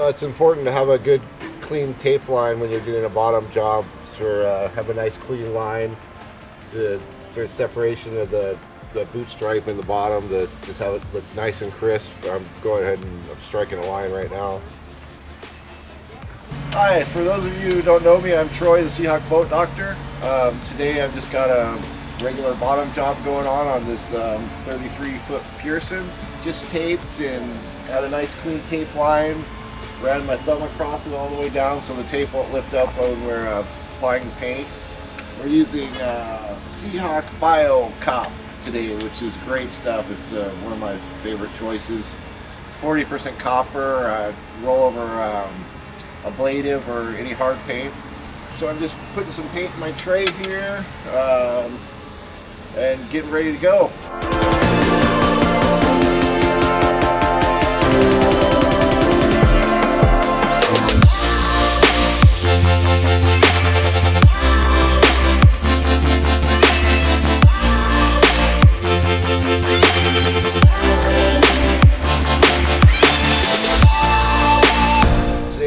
It's important to have a good clean tape line when you're doing a bottom job for have a nice clean line for separation of the boot stripe in the bottom to just have it look nice and crisp. I'm going ahead and I'm striking a line right now. Hi, for those of you who don't know me, I'm Troy, the Seahawk Boat Doctor. Today I've just got a regular bottom job going on this 33-foot Pearson. Just taped and had a nice clean tape line. Ran my thumb across it all the way down so the tape won't lift up when we're applying paint. We're using Seahawk Bio Cop today, which is great stuff. It's one of my favorite choices. 40% copper, roll over ablative or any hard paint. So I'm just putting some paint in my tray here and getting ready to go.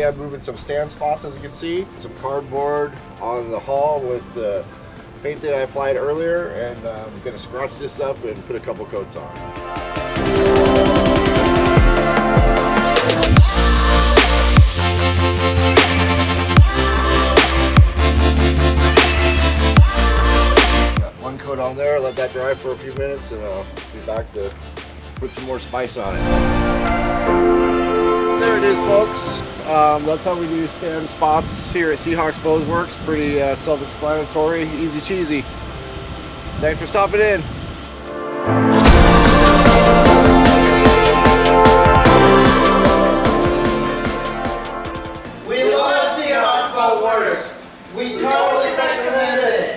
I'm moving some stand spots, as you can see, some cardboard on the hull with the paint that I applied earlier, and I'm going to scratch this up and put a couple coats on. Got one coat on there, let that dry for a few minutes, and I'll be back to put some more spice on it. There it is, folks. That's how we do stand spots here at Seahawk Boat Works. Pretty self-explanatory, easy cheesy. Thanks for stopping in. We love Seahawk Boat Works. We totally